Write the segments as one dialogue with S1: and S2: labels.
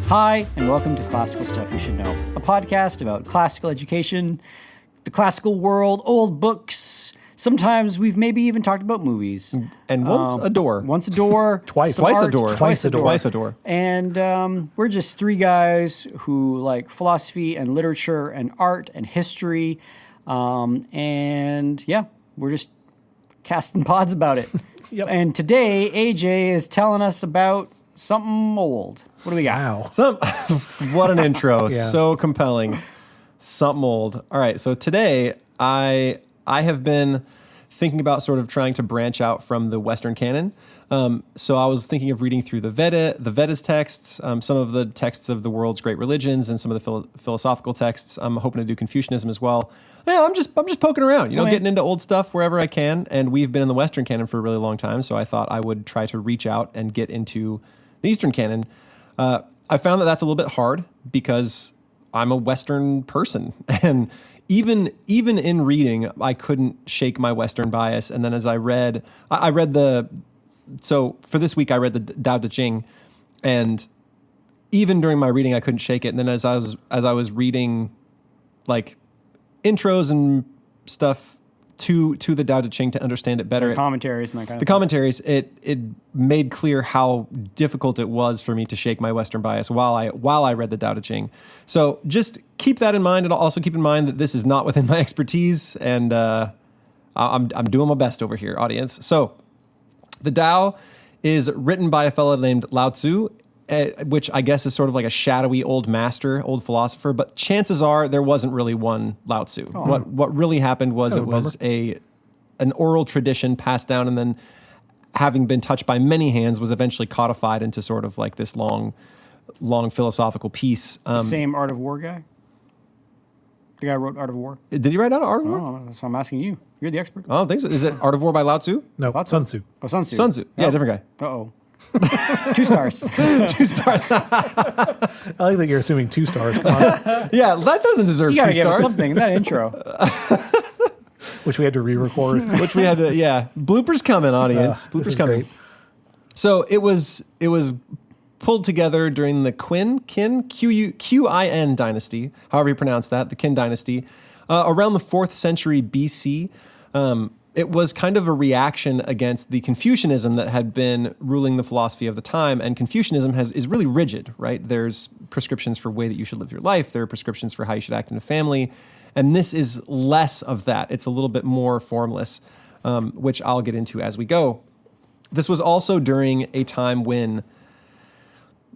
S1: Hi, and welcome to Classical Stuff You Should Know, a podcast about classical education, the classical world, old books. Sometimes we've maybe even talked about movies.
S2: And once a door.
S1: Once a door.
S2: Twice
S1: art,
S2: a door.
S1: Twice a door.
S2: Twice a door.
S1: And we're just three guys who like philosophy and literature and art and history. And yeah, we're just casting pods about it.
S3: Yep.
S1: And today, AJ is telling us about something old. What do we got?
S3: Wow.
S2: What an intro.
S3: Yeah.
S2: So compelling. Something old. All right. So today I have been thinking about sort of trying to branch out from the Western canon. So I was thinking of reading through the Vedas texts, some of the texts of the world's great religions, and some of the philosophical texts. I'm hoping to do Confucianism as well. Yeah, I'm just poking around, getting into old stuff wherever I can. And we've been in the Western canon for a really long time, so I thought I would try to reach out and get into the Eastern canon. I found that that's a little bit hard because I'm a Western person, and even in reading, I couldn't shake my Western bias. And then as I read so for this week I read the Tao Te Ching, and even during my reading I couldn't shake it. And then as I was reading like intros and stuff to the Tao Te Ching to understand it better,
S1: Commentaries and that kind of
S2: the commentaries, it made clear how difficult it was for me to shake my Western bias while I read the Tao Te Ching. So just keep that in mind, and also keep in mind that this is not within my expertise, and I'm doing my best over here, audience. So the Tao is written by a fellow named Lao Tzu, which I guess is sort of like a shadowy old master, old philosopher, but chances are there wasn't really one Lao Tzu. Oh. What really happened was it was an oral tradition passed down, and then having been touched by many hands was eventually codified into sort of like this long philosophical piece.
S1: The same Art of War guy? The guy who wrote Art of War?
S2: Did he write out Art of War?
S1: Oh, that's why I'm asking you. You're the expert.
S2: I don't think so. Is it Art of War by Lao Tzu?
S3: No, Sun Tzu.
S1: Oh, Sun Tzu.
S2: Sun Tzu. Yeah, different guy.
S1: Uh-oh. 2 stars.
S2: 2 stars.
S3: I like that you're assuming 2 stars. Come on.
S2: Yeah, that doesn't deserve
S1: You
S2: 2
S1: gotta give us
S2: stars.
S1: something in that intro.
S3: Which we had to re-record.
S2: Which we had to, bloopers coming, audience.
S3: This
S2: Bloopers
S3: is
S2: coming.
S3: great.
S2: So it was pulled together during the Qin dynasty, however you pronounce that, the Qin dynasty, around the 4th century BC. It was kind of a reaction against the Confucianism that had been ruling the philosophy of the time. And Confucianism is really rigid, right? There's prescriptions for the way that you should live your life. There are prescriptions for how you should act in a family. And this is less of that. It's a little bit more formless, which I'll get into as we go. This was also during a time when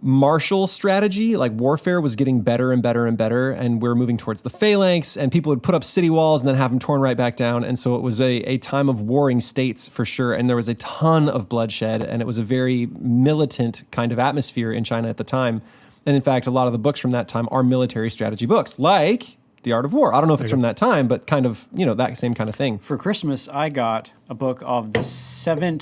S2: martial strategy, like warfare, was getting better and better and better, and we're moving towards the phalanx, and people would put up city walls and then have them torn right back down. And so it was a time of warring states for sure, and there was a ton of bloodshed, and it was a very militant kind of atmosphere in China at the time. And in fact, a lot of the books from that time are military strategy books, like The Art of War. I don't know if it's from that time, but kind of, that same kind of thing.
S1: For Christmas, I got a book of the 7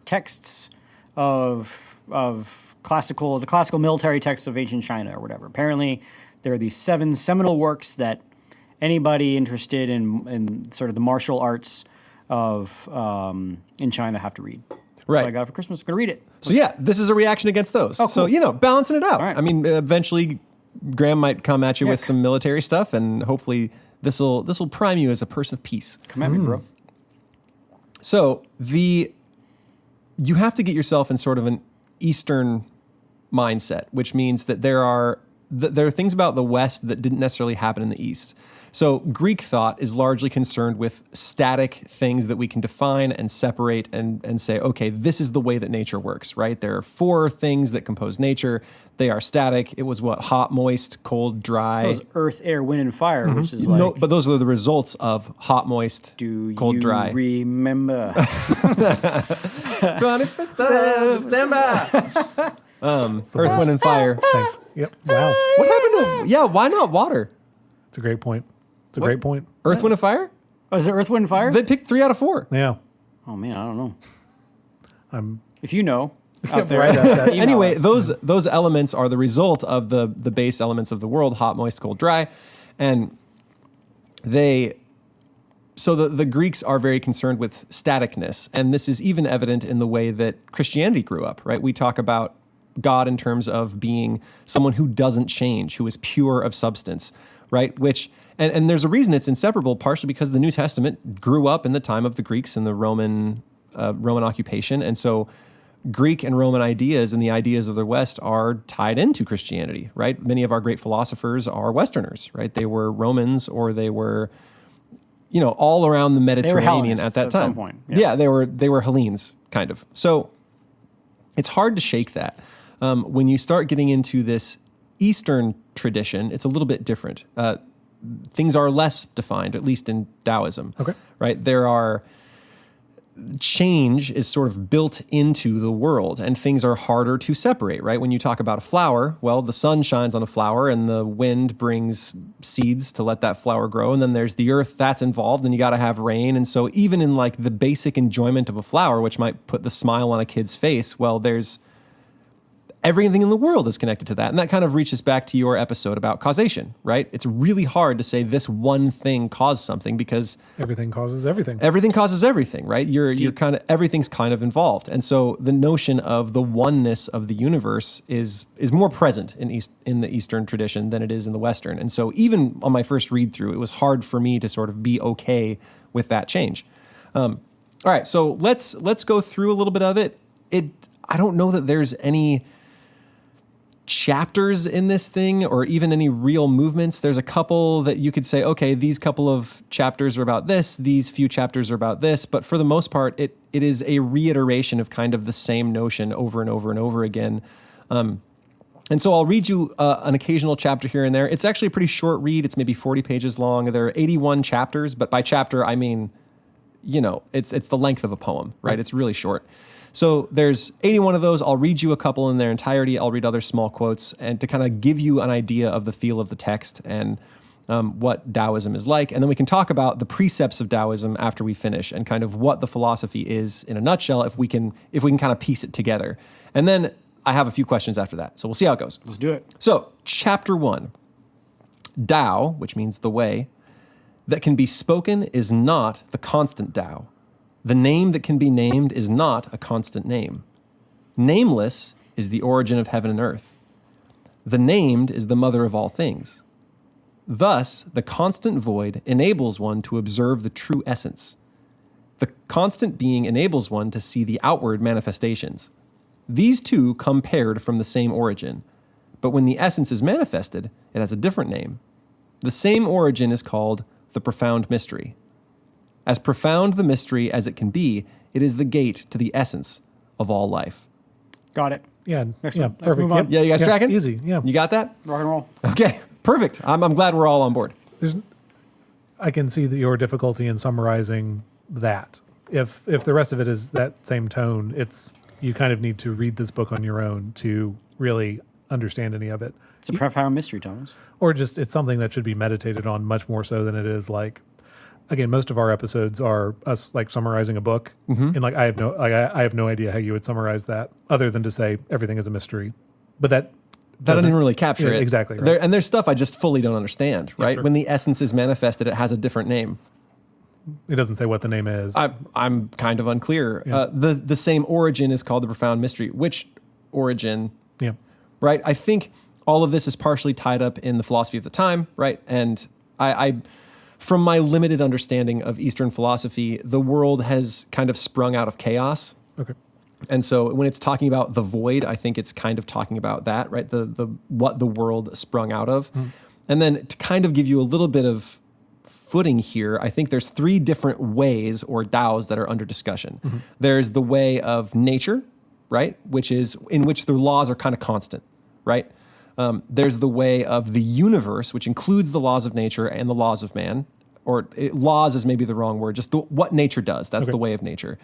S1: texts of the classical military texts of ancient China or whatever. Apparently, there are these 7 seminal works that anybody interested in sort of the martial arts of in China have to read.
S2: Right.
S1: So I got it for Christmas. I'm gonna read it.
S2: So this is a reaction against those.
S1: Oh, cool.
S2: So, balancing it out.
S1: All right.
S2: I mean, eventually Graham might come at you with some military stuff, and hopefully this will prime you as a person of peace.
S1: Come at me, bro.
S2: So you have to get yourself in sort of an Eastern mindset, which means that there are things about the West that didn't necessarily happen in the East. So Greek thought is largely concerned with static things that we can define and separate and say, okay, this is the way that nature works, right? There are 4 things that compose nature. They are static. It was hot, moist, cold, dry.
S1: Those earth, air, wind, and fire, which is like...
S2: No, but those are the results of hot, moist, cold, dry.
S1: Do you remember?
S2: 21st of December. Earth, wind, and fire.
S3: Thanks. Yep. Wow.
S2: What happened to... why not water?
S3: It's a great point. It's a great point.
S2: Earth, wind, and fire?
S1: Oh, is it earth, wind, and fire?
S2: They picked 3 out of 4.
S3: Yeah.
S1: Oh, man, I don't know.
S3: I'm
S1: If you know, out there.
S3: right.
S1: email
S2: Anyway,
S1: us.
S2: those elements are the result of the base elements of the world: hot, moist, cold, dry, and so the Greeks are very concerned with staticness, and this is even evident in the way that Christianity grew up. Right? We talk about God in terms of being someone who doesn't change, who is pure of substance, right? Which, and there's a reason it's inseparable, partially because the New Testament grew up in the time of the Greeks and the Roman occupation. And so Greek and Roman ideas and the ideas of the West are tied into Christianity, right? Many of our great philosophers are Westerners, right? They were Romans, or they were, all around the Mediterranean at that time.
S1: Some point.
S2: Yeah, they were Hellenes, kind of. So it's hard to shake that. When you start getting into this Eastern tradition, it's a little bit different. Things are less defined, at least in Taoism.
S3: Okay.
S2: Right? Change is sort of built into the world, and things are harder to separate, right? When you talk about a flower, well, the sun shines on a flower and the wind brings seeds to let that flower grow. And then there's the earth that's involved, and you got to have rain. And so even in like the basic enjoyment of a flower, which might put the smile on a kid's face, well, there's everything in the world is connected to that. And that kind of reaches back to your episode about causation, right? It's really hard to say this one thing caused something, because
S3: Everything causes everything.
S2: everything causes everything, right? You're kind of, everything's kind of involved. And so the notion of the oneness of the universe is more present in the Eastern tradition than it is in the Western. And so even on my first read through, it was hard for me to sort of be okay with that change. All right, so let's go through a little bit of it. I don't know that there's any chapters in this thing or even any real movements. There's a couple that you could say, okay, these couple of chapters are about this, these few chapters are about this, but for the most part, it is a reiteration of kind of the same notion over and over and over again. And so I'll read you an occasional chapter here and there. It's actually a pretty short read. It's maybe 40 pages long. There are 81 chapters, but by chapter, I mean, it's the length of a poem, right? It's really short. So there's 81 of those. I'll read you a couple in their entirety. I'll read other small quotes, and to kind of give you an idea of the feel of the text and what Taoism is like. And then we can talk about the precepts of Taoism after we finish, and kind of what the philosophy is in a nutshell, if we can kind of piece it together. And then I have a few questions after that. So we'll see how it goes.
S1: Let's do it.
S2: So chapter 1, Tao, which means the way, that can be spoken is not the constant Tao. The name that can be named is not a constant name. Nameless is the origin of heaven and earth. The named is the mother of all things. Thus, the constant void enables one to observe the true essence. The constant being enables one to see the outward manifestations. These two come paired from the same origin, but when the essence is manifested, it has a different name. The same origin is called the profound mystery. As profound the mystery as it can be, it is the gate to the essence of all life.
S1: Got it.
S3: Yeah.
S1: Next
S3: yeah,
S1: one. Let's
S3: perfect.
S1: move on.
S2: Yeah, you guys tracking?
S3: Easy. Yeah.
S2: You got that?
S1: Rock and roll.
S2: Okay, perfect. I'm glad we're all on board.
S3: I can see your difficulty in summarizing that. If the rest of it is that same tone, you kind of need to read this book on your own to really understand any of it.
S1: It's a profound mystery, Thomas.
S3: Or just it's something that should be meditated on much more so than it is like, again, most of our episodes are us like summarizing a book, and like I have no idea how you would summarize that other than to say everything is a mystery. But that
S2: doesn't really capture it.
S3: Exactly. Right.
S2: And there's stuff I just fully don't understand, right?
S3: sure.
S2: When the essence is manifested, it has a different name.
S3: It doesn't say what the name is.
S2: I'm kind of unclear.
S3: Yeah.
S2: The same origin is called the profound mystery. Which origin?
S3: Yeah.
S2: Right? I think all of this is partially tied up in the philosophy of the time, right? And I from my limited understanding of Eastern philosophy, the world has kind of sprung out of chaos.
S3: Okay.
S2: And so when it's talking about the void, I think it's kind of talking about that, right? The what the world sprung out of. And then to kind of give you a little bit of footing here, I think there's 3 different ways or Taos that are under discussion. There's the way of nature, right? Which is in which the laws are kind of constant, right? There's the way of the universe, which includes the laws of nature and the laws of man, laws is maybe the wrong word, just what nature does. That's the way of nature.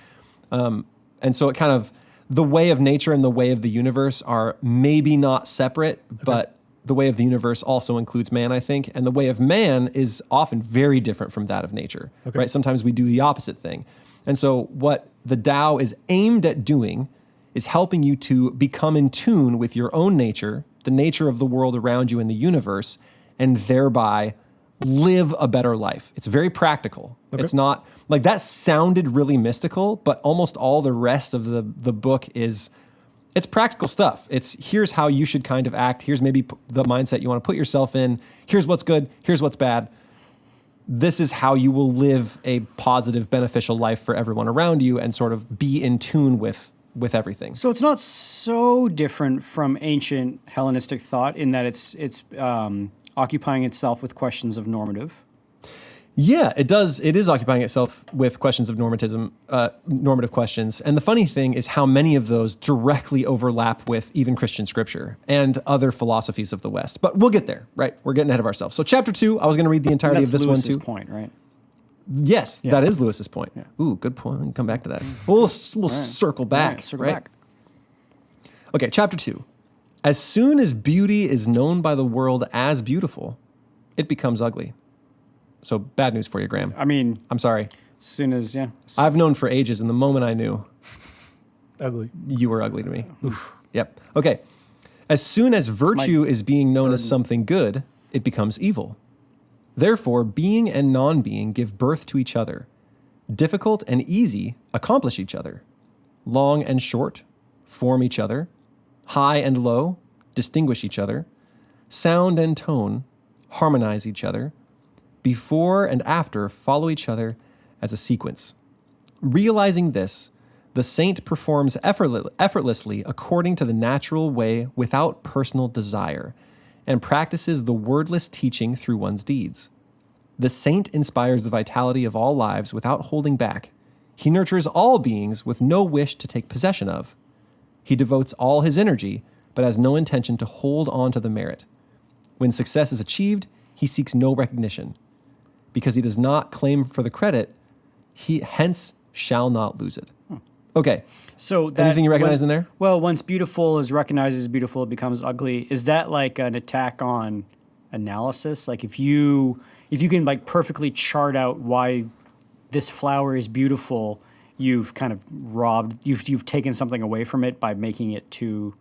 S2: And so it kind of, the way of nature and the way of the universe are maybe not separate, but the way of the universe also includes man, I think. And the way of man is often very different from that of nature, right? Sometimes we do the opposite thing. And so what the Tao is aimed at doing is helping you to become in tune with your own nature, the nature of the world around you and the universe, and thereby live a better life. It's very practical. It's not, like that sounded really mystical, but almost all the rest of the book is It's practical stuff. It's here's how you should kind of act. Here's maybe the mindset you want to put yourself in. Here's what's good. Here's what's bad. This is how you will live a positive, beneficial life for everyone around you and sort of be in tune with everything.
S1: So it's not so different from ancient Hellenistic thought in that it's occupying itself with questions of normative.
S2: Yeah, it does. It is occupying itself with questions of normative questions. And the funny thing is how many of those directly overlap with even Christian scripture and other philosophies of the West. But we'll get there, right? We're getting ahead of ourselves. So chapter 2, I was going to read the entirety of this
S1: Lewis's
S2: one too.
S1: point, right?
S2: Yes, that is Lewis's point. Yeah. Ooh, good point. We can come back to that. We'll circle back.
S1: Right, circle back.
S2: Okay, chapter 2. As soon as beauty is known by the world as beautiful, it becomes ugly. So bad news for you, Graham.
S1: I mean,
S2: I'm sorry.
S1: as soon as,
S2: I've known for ages, and the moment I knew,
S3: Ugly.
S2: you were ugly to me. Oof. Yep. Okay. As soon as virtue is being known as something good, it becomes evil. Therefore, being and non-being give birth to each other. Difficult and easy accomplish each other. Long and short form each other. High and low distinguish each other. Sound and tone harmonize each other. Before and after follow each other as a sequence. Realizing this, the saint performs effortlessly according to the natural way without personal desire, and practices the wordless teaching through one's deeds. The saint inspires the vitality of all lives without holding back. He nurtures all beings with no wish to take possession of. He devotes all his energy, but has no intention to hold on to the merit. When success is achieved, he seeks no recognition. Because he does not claim for the credit, he hence shall not lose it. Okay.
S1: So that
S2: anything you recognize in there?
S1: Well, once beautiful is recognized as beautiful, it becomes ugly. Is that like an attack on analysis? Like if you can like perfectly chart out why this flower is beautiful, you've kind of you've taken something away from it by making it too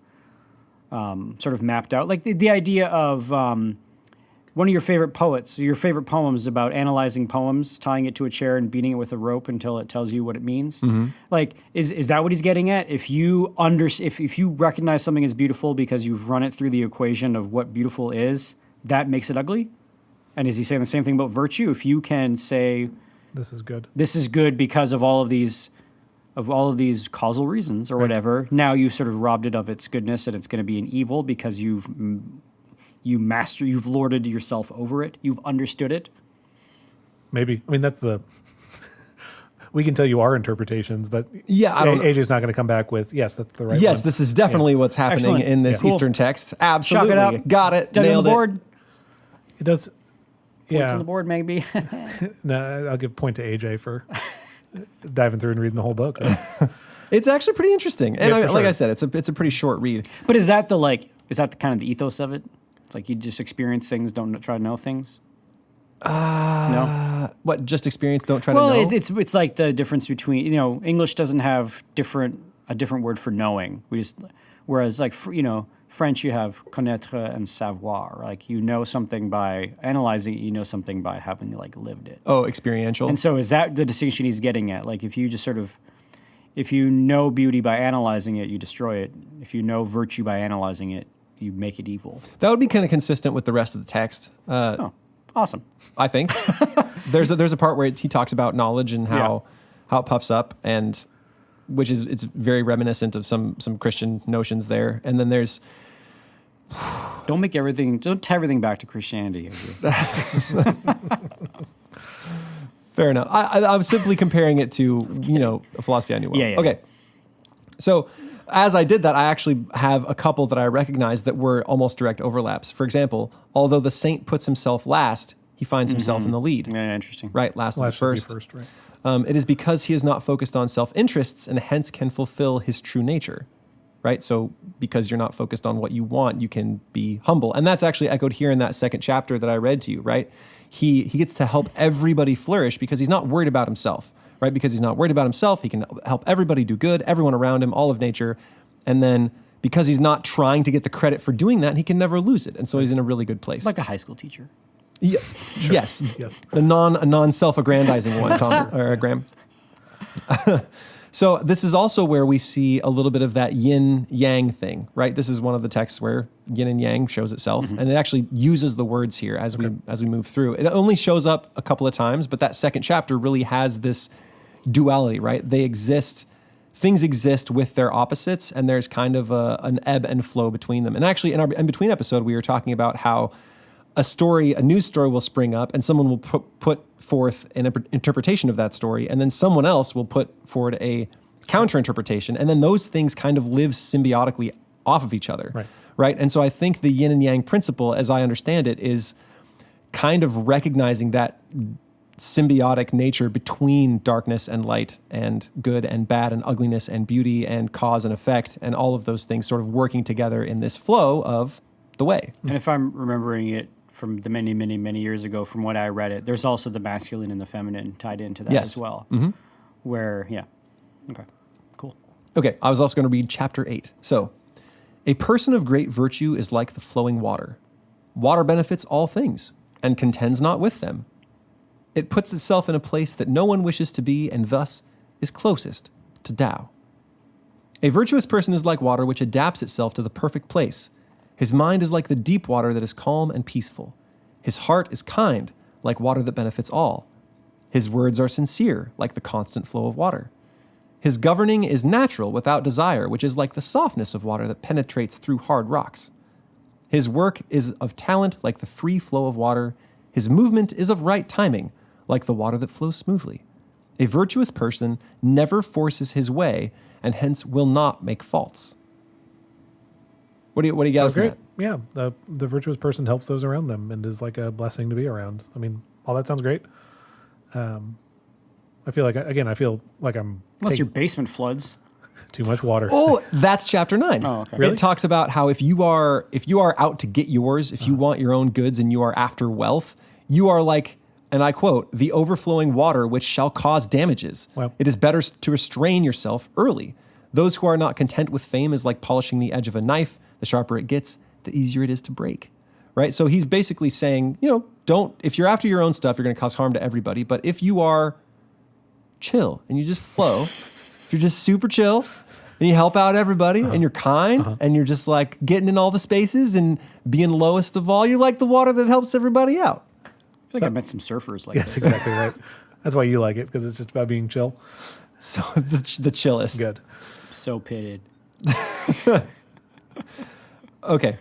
S1: sort of mapped out. Like the idea of one of your favorite poets, your favorite poems about analyzing poems, tying it to a chair and beating it with a rope until it tells you what it means. Mm-hmm. Like, is that what he's getting at? If you if you recognize something as beautiful because you've run it through the equation of what beautiful is, that makes it ugly? And is he saying the same thing about virtue? If you can say,
S3: this is good
S1: because of all of these causal reasons or whatever, now you've sort of robbed it of its goodness and it's going to be an evil because you've lorded yourself over it. You've understood it.
S3: Maybe. I mean, that's we can tell you our interpretations, but
S2: yeah,
S3: AJ's not going to come back with, yes, that's the right one.
S2: Yes, this is definitely what's happening
S1: Excellent.
S2: in this
S1: Cool.
S2: Eastern text. Absolutely.
S1: Chalk it up.
S2: Got it.
S1: Done
S2: Nailed
S1: on the board.
S3: It does.
S1: Points on the board, maybe.
S3: No, I'll give a point to AJ for diving through and reading the whole book.
S2: It's actually pretty interesting. And
S3: Yeah, for
S2: like
S3: sure.
S2: I said, it's a pretty short read.
S1: But is that the kind of the ethos of it? It's like you just experience things, don't try to know things. No.
S2: What, just experience, don't try to know?
S1: Well, it's like the difference between English doesn't have a different word for knowing. Whereas like French you have connaître and savoir. Like you know something by analyzing it, you know something by having like lived it.
S2: Oh, experiential.
S1: And so is that the distinction he's getting at? Like if you know beauty by analyzing it, you destroy it. If you know virtue by analyzing it, you make it evil.
S2: That would be kind of consistent with the rest of the text.
S1: Awesome.
S2: I think there's a part where he talks about knowledge and how it puffs up, and it's very reminiscent of some Christian notions there. And then there's
S1: don't tie everything back to Christianity.
S2: Fair enough. I'm simply comparing it to a philosophy I knew well.
S1: Yeah.
S2: Okay. So as I did that, I actually have a couple that I recognized that were almost direct overlaps. For example, although the saint puts himself last, he finds himself in the lead.
S1: Yeah, interesting.
S2: Right, last will be first.
S3: Right.
S2: It is because he is not focused on self-interests and hence can fulfill his true nature. Right? So because you're not focused on what you want, you can be humble. And that's actually echoed here in that second chapter that I read to you, right? He gets to help everybody flourish because he's not worried about himself. Right? Because he's not worried about himself, he can help everybody do good, everyone around him, all of nature. And then because he's not trying to get the credit for doing that, he can never lose it. And so he's in a really good place.
S1: Like a high school teacher.
S2: Yeah.
S3: Sure.
S2: Yes. A non self-aggrandizing one, Tom or Graham. So this is also where we see a little bit of that yin yang thing, right? This is one of the texts where yin and yang shows itself, and it actually uses the words here as we move through. It only shows up a couple of times, but that second chapter really has this duality, right? They exist. Things exist with their opposites, and there's kind of an ebb and flow between them. And actually, in our in between episode, we were talking about how a news story will spring up, and someone will put forth an interpretation of that story, and then someone else will put forward a counter interpretation, and then those things kind of live symbiotically off of each other, right? And so I think the yin and yang principle, as I understand it, is kind of recognizing that symbiotic nature between darkness and light and good and bad and ugliness and beauty and cause and effect and all of those things sort of working together in this flow of the way.
S1: And if I'm remembering it from the many, many, many years ago from what I read it, there's also the masculine and the feminine tied into that as well. Where, okay, cool.
S2: Okay, I was also going to read chapter 8. So, a person of great virtue is like the flowing water. Water benefits all things and contends not with them. It puts itself in a place that no one wishes to be, and thus is closest to Tao. A virtuous person is like water which adapts itself to the perfect place. His mind is like the deep water that is calm and peaceful. His heart is kind, like water that benefits all. His words are sincere, like the constant flow of water. His governing is natural, without desire, which is like the softness of water that penetrates through hard rocks. His work is of talent, like the free flow of water. His movement is of right timing, like the water that flows smoothly. A virtuous person never forces his way, and hence will not make faults. What do you gather from that?
S3: Yeah, the virtuous person helps those around them and is like a blessing to be around. I mean, all that sounds great. I feel like I'm
S1: Unless your basement floods.
S3: too much water.
S2: Oh, that's chapter 9.
S1: Oh, okay.
S3: Really?
S2: It talks about how if you are out to get yours, if you want your own goods and you are after wealth, you are like, and I quote, the overflowing water which shall cause damages.
S3: Wow.
S2: It is better to restrain yourself early. Those who are not content with fame is like polishing the edge of a knife. The sharper it gets, the easier it is to break. Right? So he's basically saying, if you're after your own stuff, you're going to cause harm to everybody. But if you are chill and you just flow, if you're just super chill and you help out everybody and you're kind and you're just like getting in all the spaces and being lowest of all, you're like the water that helps everybody out.
S1: I feel like I met some surfers like
S3: That's
S1: this.
S3: exactly right. That's why you like it, because it's just about being chill.
S2: So the chillest.
S3: Good.
S1: So pitted.
S2: Okay.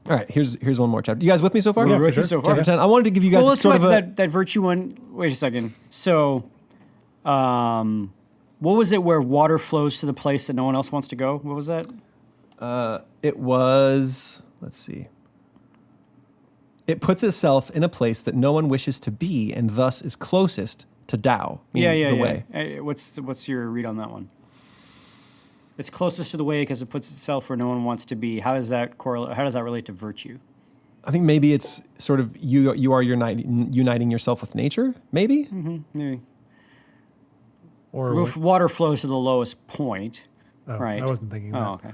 S2: All right. Here's one more chapter. You guys with me so far?
S1: We're
S3: for
S1: with you
S3: sure.
S1: so far.
S2: Chapter 10. I wanted to give you guys
S1: Well, let's go
S2: sort
S1: back
S2: of
S1: to
S2: a...
S1: that virtue one. Wait a second. So, what was it where water flows to the place that no one else wants to go? What was that?
S2: It was... Let's see. It puts itself in a place that no one wishes to be, and thus is closest to Tao, meaning the way.
S1: What's your read on that one? It's closest to the way because it puts itself where no one wants to be. How does that correlate? How does that relate to virtue?
S2: I think maybe it's sort of you are uniting yourself with nature, maybe?
S1: Maybe.
S3: Or
S1: If water flows to the lowest point, right?
S3: I wasn't thinking that.
S1: Oh, okay.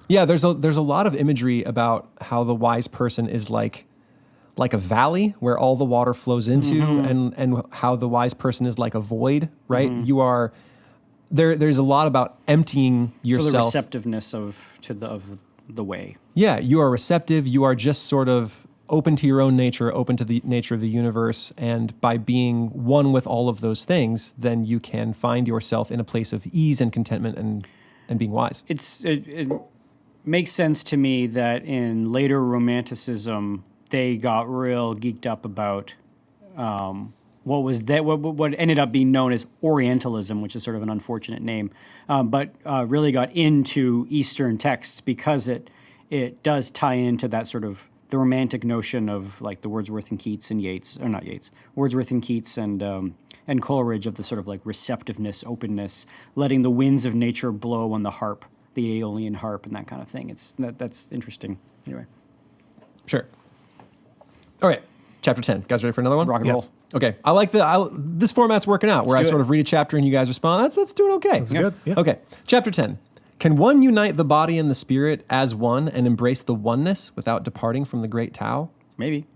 S2: Yeah, there's a lot of imagery about how the wise person is like a valley where all the water flows into, and how the wise person is like a void, right? You are there's a lot about emptying yourself.
S1: So the receptiveness of the way.
S2: Yeah, you are receptive. You are just sort of open to your own nature, open to the nature of the universe, and by being one with all of those things, then you can find yourself in a place of ease and contentment and being wise.
S1: It makes sense to me that in later Romanticism, they got real geeked up about what ended up being known as Orientalism, which is sort of an unfortunate name, but really got into Eastern texts because it does tie into that sort of the romantic notion of like the Wordsworth and Keats and Wordsworth and Keats and Coleridge, of the sort of like receptiveness, openness, letting the winds of nature blow on the harp, the Aeolian harp, and that kind of thing. That's interesting. Anyway,
S2: Sure. All right, chapter 10. Guys ready for another one?
S1: rock and
S3: Yes.
S1: roll.
S2: Okay, I like this format's working out, where I
S1: do
S2: sort
S1: it.
S2: of read a chapter and you guys respond. That's doing okay.
S3: That's good. Yeah.
S2: Okay, chapter 10. Can one unite the body and the spirit as one and embrace the oneness without departing from the great Tao?
S1: Maybe.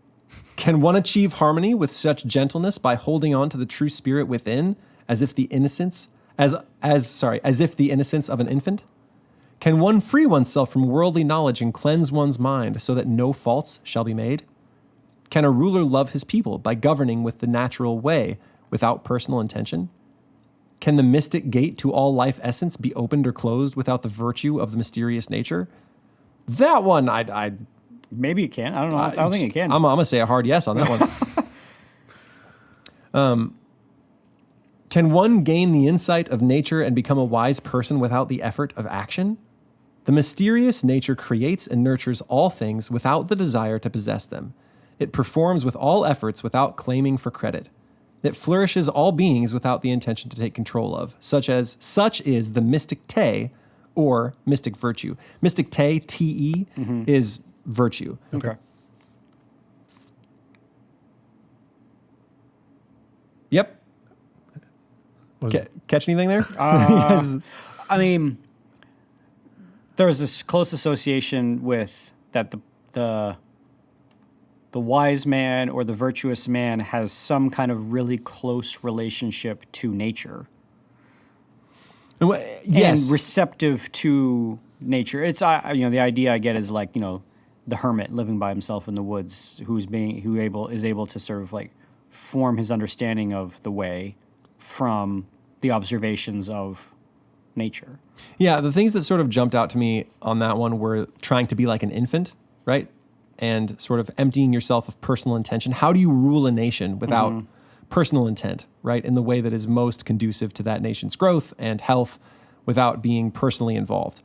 S2: Can one achieve harmony with such gentleness by holding on to the true spirit within, as if as if the innocence of an infant? Can one free oneself from worldly knowledge and cleanse one's mind so that no faults shall be made? Can a ruler love his people by governing with the natural way without personal intention? Can the mystic gate to all life essence be opened or closed without the virtue of the mysterious nature? That one, I
S1: Maybe it can. I don't know. I don't think it can.
S2: I'm going to say a hard yes on that one. Can one gain the insight of nature and become a wise person without the effort of action? The mysterious nature creates and nurtures all things without the desire to possess them. It performs with all efforts without claiming for credit. It flourishes all beings without the intention to take control of, such is the mystic Te, or mystic virtue. Mystic Te, Te, is virtue.
S1: Okay.
S2: Yep.
S3: Was it-
S2: Catch anything there?
S1: I mean, there's this close association with that the wise man or the virtuous man has some kind of really close relationship to nature
S2: Yes.
S1: and receptive to nature. It's the idea I get is like, the hermit living by himself in the woods is able to sort of like form his understanding of the way from the observations of nature.
S2: Yeah, the things that sort of jumped out to me on that one were trying to be like an infant, right? And sort of emptying yourself of personal intention. How do you rule a nation without personal intent, right? In the way that is most conducive to that nation's growth and health without being personally involved.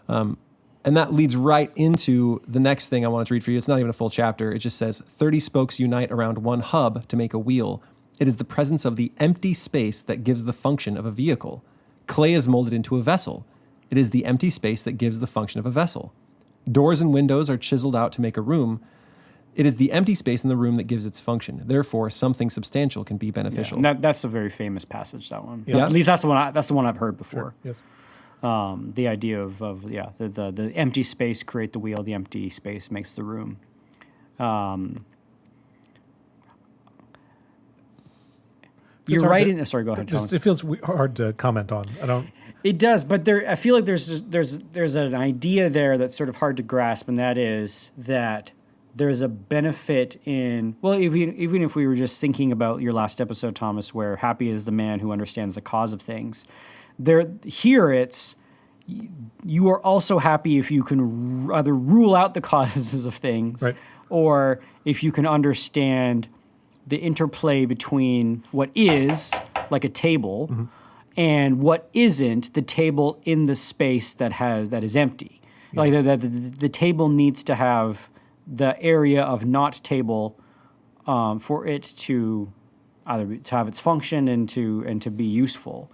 S2: And that leads right into the next thing I wanted to read for you. It's not even a full chapter. It just says, 30 spokes unite around one hub to make a wheel. It is the presence of the empty space that gives the function of a vehicle. Clay is molded into a vessel. It is the empty space that gives the function of a vessel. Doors and windows are chiseled out to make a room. It is the empty space in the room that gives its function. Therefore, something substantial can be beneficial.
S1: Yeah, and that's a very famous passage, that one.
S3: Yeah.
S1: At least that's the one I've heard before.
S3: Yes.
S1: The idea of the empty space create the wheel, the empty space makes the room. You're
S3: hard
S1: right
S3: to-
S1: in. Sorry, go ahead. Thomas.
S3: It feels hard to comment on. I don't.
S1: It does, but I feel like there's an idea there that's sort of hard to grasp, and that is that there's a benefit in, well, even if we were just thinking about your last episode, Thomas, where happy is the man who understands the cause of things. Here it's, you are also happy if you can either rule out the causes of things,
S3: Right.
S1: or if you can understand the interplay between what is, like a table, and what isn't, the table in the space that is empty. Like the table needs to have the area of not table for it to either to have its function and to be useful.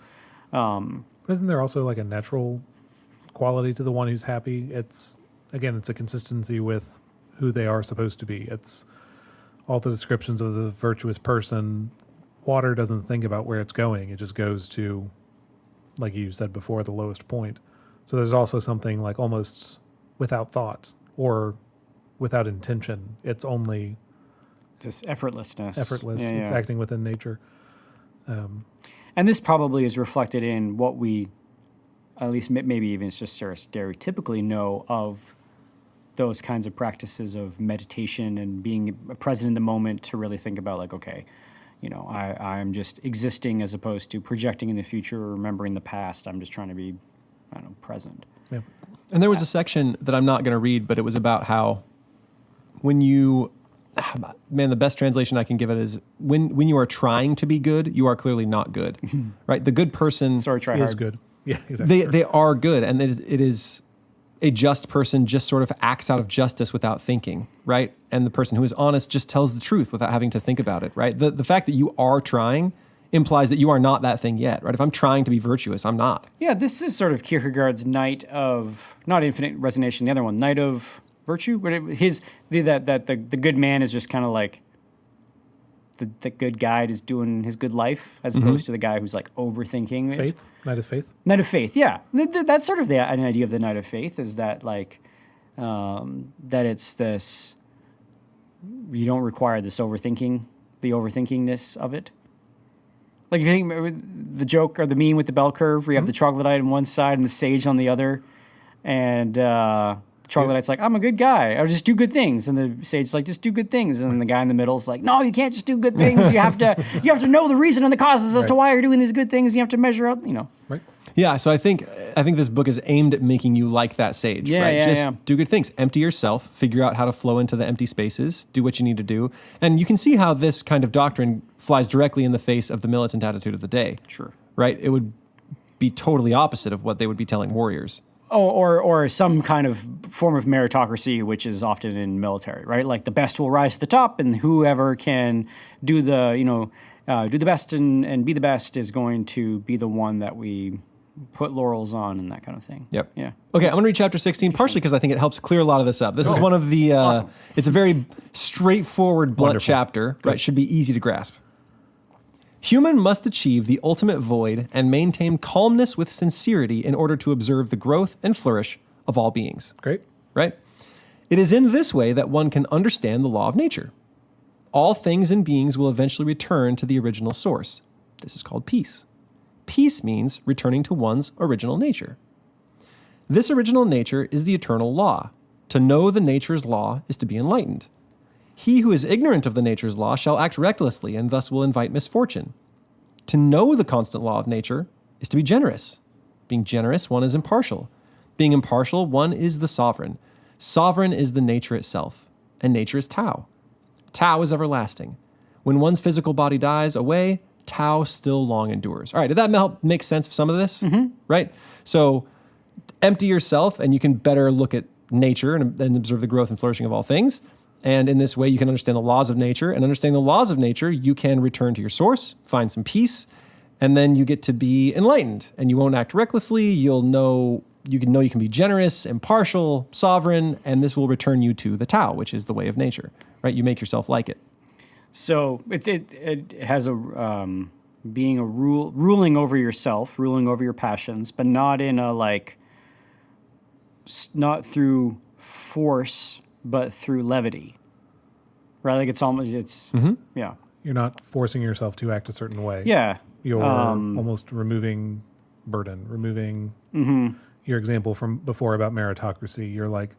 S3: Isn't there also like a natural quality to the one who's happy? It's a consistency with who they are supposed to be. It's all the descriptions of the virtuous person. Water doesn't think about where it's going. It just goes to, like you said before, the lowest point. So there's also something like almost without thought or without intention. It's only
S1: This effortlessness.
S3: effortless.
S1: Yeah,
S3: It's
S1: yeah.
S3: acting within nature.
S1: And this probably is reflected in what we, at least maybe even it's just stereotypically know of those kinds of practices of meditation and being present in the moment to really think about like, okay, I'm just existing as opposed to projecting in the future or remembering the past. I'm just trying to be, present.
S3: Yeah.
S2: And there was a section that I'm not going to read, but it was about how when you, the best translation I can give it is when you are trying to be good, you are clearly not good, right? The good person,
S1: Sorry, try
S3: It is
S1: hard.
S3: good. Yeah, exactly.
S2: they are good. And it is a just person just sort of acts out of justice without thinking, right? And the person who is honest just tells the truth without having to think about it, right? The fact that you are trying implies that you are not that thing yet, right? If I'm trying to be virtuous, I'm not.
S1: Yeah, this is sort of Kierkegaard's Night of, not Infinite Resignation, the other one, Night of Virtue. But the good man is just kind of like the good guy is doing his good life as opposed to the guy who's like overthinking it.
S3: Faith, Night of Faith.
S1: Night of Faith, yeah. That's sort of an idea of the Night of Faith is that like that it's this, you don't require this overthinking, the overthinkingness of it. Like, if you think the joke or the meme with the bell curve, where you have the troglodyte on one side and the sage on the other, and troglodyte's like, I'm a good guy, or just do good things, and the sage's like, just do good things, and then the guy in the middle is like, no, you can't just do good things. You have to know the reason and the causes as to why you're doing these good things. You have to measure out,
S3: Right.
S2: Yeah, so I think this book is aimed at making you like that sage, right?
S1: Yeah,
S2: Just do good things. Empty yourself, figure out how to flow into the empty spaces, do what you need to do. And you can see how this kind of doctrine flies directly in the face of the militant attitude of the day.
S1: Sure.
S2: Right? It would be totally opposite of what they would be telling warriors.
S1: Or some kind of form of meritocracy, which is often in military, right? Like the best will rise to the top, and whoever can do the best and be the best is going to be the one that we put laurels on and that kind of thing.
S2: Yep.
S1: Yeah.
S2: Okay, I'm going to read chapter 16, partially because I think it helps clear a lot of this up. This is one of the,
S1: Awesome.
S2: It's a very straightforward, blunt
S3: Wonderful.
S2: chapter, right? Should be easy to grasp. Human must achieve the ultimate void and maintain calmness with sincerity in order to observe the growth and flourish of all beings.
S3: Great.
S2: Right? It is in this way that one can understand the law of nature. All things and beings will eventually return to the original source. This is called peace. Peace means returning to one's original nature. This original nature is the eternal law. To know the nature's law is to be enlightened. He who is ignorant of the nature's law shall act recklessly and thus will invite misfortune. To know the constant law of nature is to be generous. Being generous, one is impartial. Being impartial, one is the sovereign. Sovereign is the nature itself, and nature is Tao. Tao is everlasting. When one's physical body dies away, Tao still long endures. All right, did that help make sense of some of this? Mm-hmm. Right? So empty yourself, and you can better look at nature and observe the growth and flourishing of all things. And in this way, you can understand the laws of nature. And understanding the laws of nature, you can return to your source, find some peace, and then you get to be enlightened. And you won't act recklessly. You can be generous, impartial, sovereign, and this will return you to the Tao, which is the way of nature. Right? You make yourself like it.
S1: So it has being a ruling over yourself, ruling over your passions, but not in a not through force, but through levity. Right? Like yeah.
S3: You're not forcing yourself to act a certain way.
S1: Yeah.
S3: You're almost removing burden, removing your example from before about meritocracy. You're like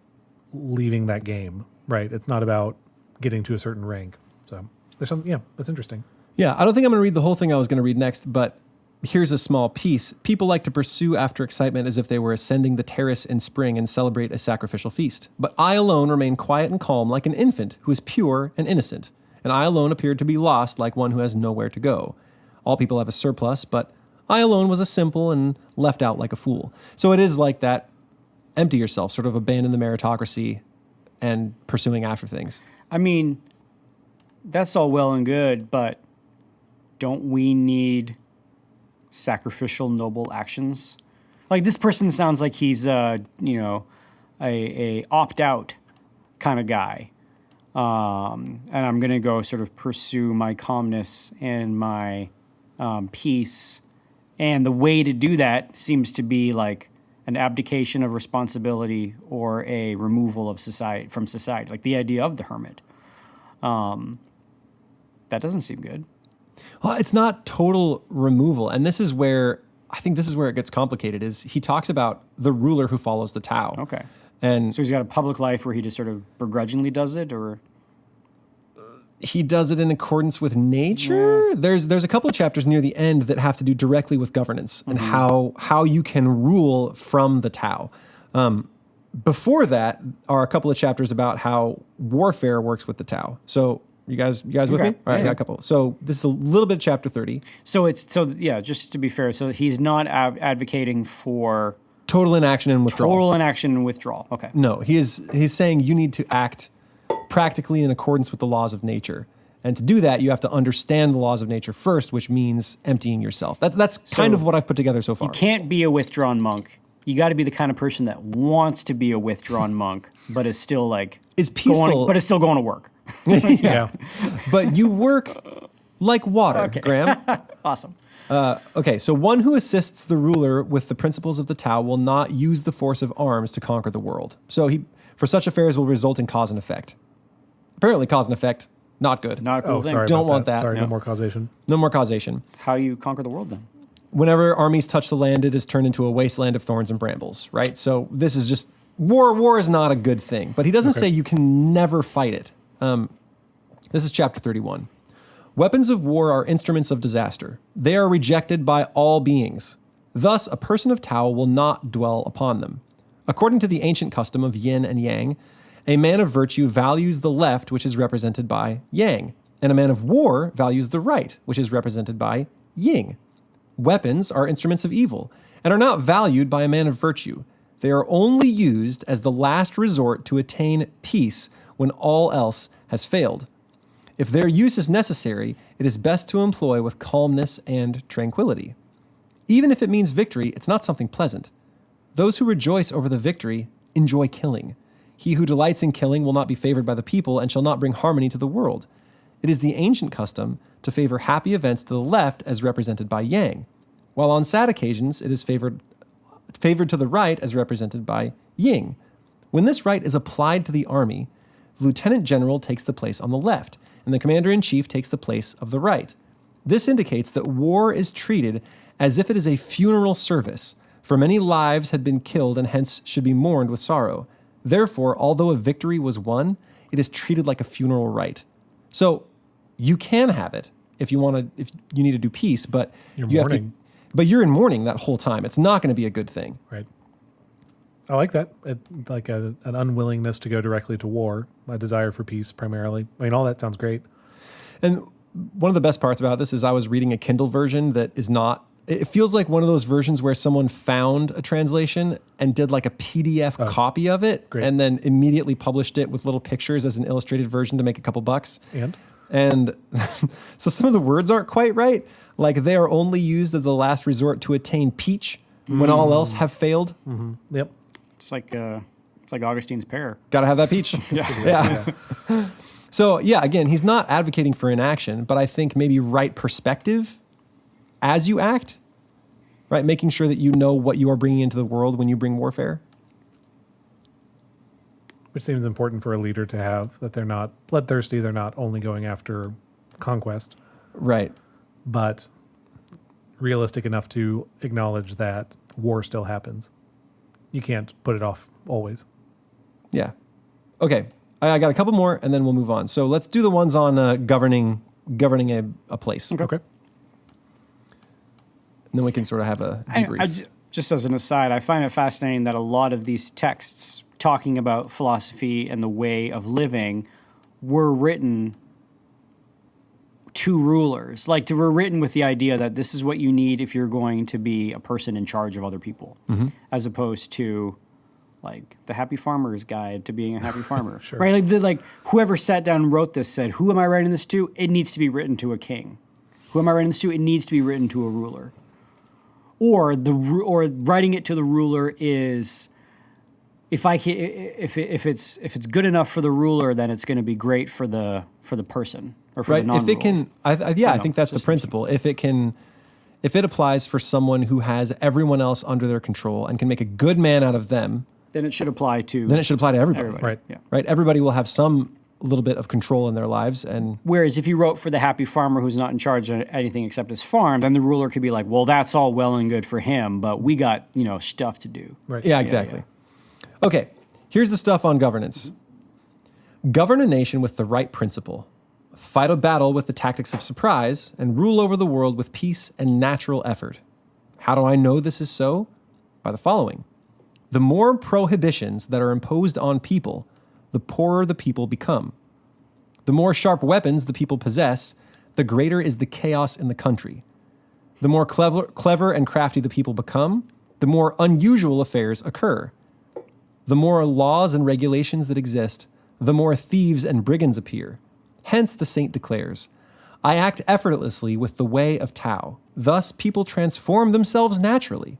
S3: leaving that game, right? It's not about getting to a certain rank. So there's something, yeah, that's interesting.
S2: Yeah, I don't think I'm going to read the whole thing I was going to read next, but here's a small piece. People like to pursue after excitement as if they were ascending the terrace in spring and celebrate a sacrificial feast. But I alone remain quiet and calm like an infant who is pure and innocent. And I alone appeared to be lost like one who has nowhere to go. All people have a surplus, but I alone was a simple and left out like a fool. So it is like that, empty yourself, sort of abandon the meritocracy and pursuing after things.
S1: I mean, that's all well and good, but don't we need sacrificial, noble actions? Like, this person sounds like he's a opt-out kind of guy. And I'm going to go sort of pursue my calmness and my peace. And the way to do that seems to be like an abdication of responsibility or a removal of from society, like the idea of the hermit. That doesn't seem good.
S2: Well, it's not total removal. And this is where it gets complicated, is he talks about the ruler who follows the Tao.
S1: Okay.
S2: And
S1: So he's got a public life where he just sort of begrudgingly does it, or?
S2: he does it in accordance with nature. Yeah. There's a couple of chapters near the end that have to do directly with governance and how you can rule from the Tao. Before that are a couple of chapters about how warfare works with the Tao. So you guys with me? All right, I got a couple. So this is a little bit of chapter 30.
S1: Just to be fair, so he's not advocating for
S2: total inaction and withdrawal.
S1: Total inaction and withdrawal. Okay.
S2: No, he's saying you need to act practically in accordance with the laws of nature. And to do that, you have to understand the laws of nature first, which means emptying yourself. That's kind of what I've put together so far.
S1: You can't be a withdrawn monk. You got to be the kind of person that wants to be a withdrawn monk, but is still
S2: is peaceful,
S1: but is still going to work.
S3: Yeah.
S2: But you work like water, Graham.
S1: Awesome.
S2: Okay, so one who assists the ruler with the principles of the Tao will not use the force of arms to conquer the world. So for such affairs will result in cause and effect. Apparently cause and effect Not good.
S1: Not a cool
S3: Oh,
S1: thing.
S3: sorry.
S2: Don't
S3: about
S2: want that.
S3: Sorry,
S1: Yeah.
S3: no more causation.
S2: No more causation.
S1: How you conquer the world then?
S2: Whenever armies touch the land, it is turned into a wasteland of thorns and brambles, right? So this is just war. War is not a good thing, but he doesn't say you can never fight it. This is chapter 31. Weapons of war are instruments of disaster. They are rejected by all beings. Thus, a person of Tao will not dwell upon them. According to the ancient custom of yin and yang, a man of virtue values the left, which is represented by yang, and a man of war values the right, which is represented by yin. Weapons are instruments of evil and are not valued by a man of virtue. They are only used as the last resort to attain peace when all else has failed. If their use is necessary, it is best to employ with calmness and tranquility. Even if it means victory, it's not something pleasant. Those who rejoice over the victory enjoy killing. He who delights in killing will not be favored by the people and shall not bring harmony to the world. It is the ancient custom to favor happy events to the left as represented by yang, while on sad occasions it is favored to the right as represented by yin. When this right is applied to the army, the lieutenant general takes the place on the left, and the commander-in-chief takes the place of the right. This indicates that war is treated as if it is a funeral service, for many lives had been killed and hence should be mourned with sorrow. Therefore, although a victory was won, it is treated like a funeral rite. So you can have it if you need to do peace, but
S3: You're
S2: you have to,
S3: mourning.
S2: but you're in mourning that whole time. It's not going to be a good thing.
S3: Right. I like that. Like an unwillingness to go directly to war, a desire for peace primarily. I mean, all that sounds great.
S2: And one of the best parts about this is I was reading a Kindle version that is not, it feels like one of those versions where someone found a translation and did like a PDF copy of it
S3: great.
S2: and then immediately published it with little pictures as an illustrated version to make a couple bucks. And so some of the words aren't quite right. Like they are only used as the last resort to attain peach when all else have failed.
S3: Yep.
S1: It's like Augustine's pear.
S2: Got to have that peach. Yeah. So yeah, again, he's not advocating for inaction, but I think maybe right perspective as you act, right? Making sure that you know what you are bringing into the world when you bring warfare.
S3: Which seems important for a leader to have, that they're not bloodthirsty, they're not only going after conquest,
S2: Right.
S3: but realistic enough to acknowledge that war still happens. You can't put it off always.
S2: Yeah. Okay. I got a couple more and then we'll move on. So let's do the ones on governing a place.
S3: Okay.
S2: And then we can sort of have a debrief.
S1: Just as an aside, I find it fascinating that a lot of these texts talking about philosophy and the way of living were written to rulers. Like, they were written with the idea that this is what you need if you're going to be a person in charge of other people, as opposed to like the Happy Farmer's Guide to being a happy farmer.
S3: Sure.
S1: Right? Like whoever sat down and wrote this said, who am I writing this to? It needs to be written to a king. Who am I writing this to? It needs to be written to a ruler. Or writing it to the ruler is, if it's good enough for the ruler, then it's going to be great for the person or for the non-ruled.
S2: If it can, I think that's the principle. If it applies for someone who has everyone else under their control and can make a good man out of them,
S1: then it should apply to
S2: everybody.
S3: Right.
S1: Yeah.
S2: Right. Everybody will have some little bit of control in their lives. And
S1: Whereas if you wrote for the happy farmer who's not in charge of anything except his farm, then the ruler could be like, well, that's all well and good for him, but we got, stuff to do.
S3: Right.
S2: yeah, exactly. Okay. Here's the stuff on governance. Govern a nation with the right principle. Fight a battle with the tactics of surprise, and rule over the world with peace and natural effort. How do I know this is so? By the following. The more prohibitions that are imposed on people, the poorer the people become. The more sharp weapons the people possess, the greater is the chaos in the country. The more clever and crafty the people become, the more unusual affairs occur. The more laws and regulations that exist, the more thieves and brigands appear. Hence the saint declares, I act effortlessly with the way of Tao. Thus people transform themselves naturally.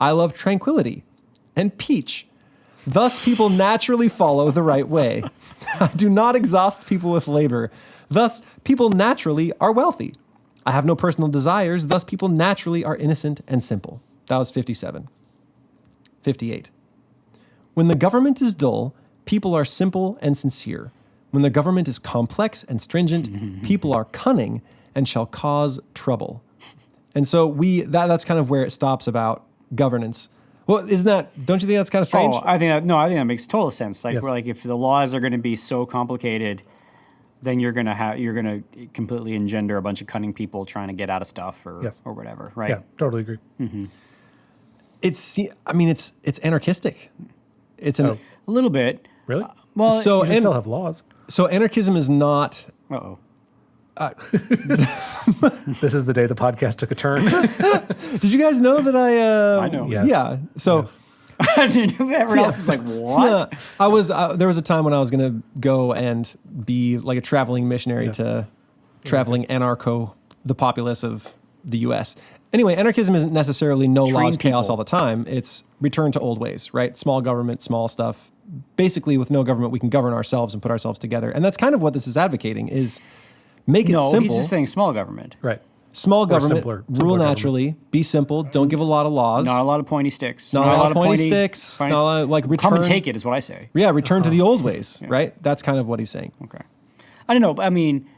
S2: I love tranquility and peach. Thus people naturally follow the right way. I do not exhaust people with labor. Thus people naturally are wealthy. I have no personal desires. Thus people naturally are innocent and simple. That was 57. 58. When the government is dull, people are simple and sincere. When the government is complex and stringent, people are cunning and shall cause trouble. And so that's kind of where it stops about governance. Well, don't you think that's kind of strange?
S1: Oh, I think that makes total sense. Like,
S3: Yes.
S1: we're like, if the laws are going to be so complicated, then you're going to completely engender a bunch of cunning people trying to get out of stuff or whatever, right?
S3: Yeah, totally agree.
S2: It's anarchistic. It's
S1: A little bit.
S3: Really?
S1: Well,
S2: so
S3: You should still have laws.
S2: so anarchism is not.
S1: uh-oh.
S3: This is the day the podcast took a turn.
S2: Did you guys know that I?
S1: I know.
S3: Yes.
S2: Yeah. So.
S3: Yes.
S1: Everyone else is like, what?
S2: I was. There was a time when I was going to go and be like a traveling missionary to traveling the populace of the U.S. Anyway, anarchism isn't necessarily no
S1: Train
S2: laws, chaos
S1: people.
S2: all the time. It's return to old ways, right? Small government, small stuff. Basically, with no government, we can govern ourselves and put ourselves together. And that's kind of what this is advocating: is make it
S1: No,
S2: simple.
S1: he's just saying small government.
S3: Right.
S2: Small government,
S3: simpler
S2: rule
S3: government.
S2: naturally, be simple, don't give a lot of laws.
S1: Not a lot of pointy sticks.
S2: Not a lot of pointy sticks. Not a lot of, like,
S1: Come and
S2: return-
S1: take it is what I say.
S2: Yeah, return to the old ways, right? That's kind of what he's saying.
S1: Okay. I don't know. I mean,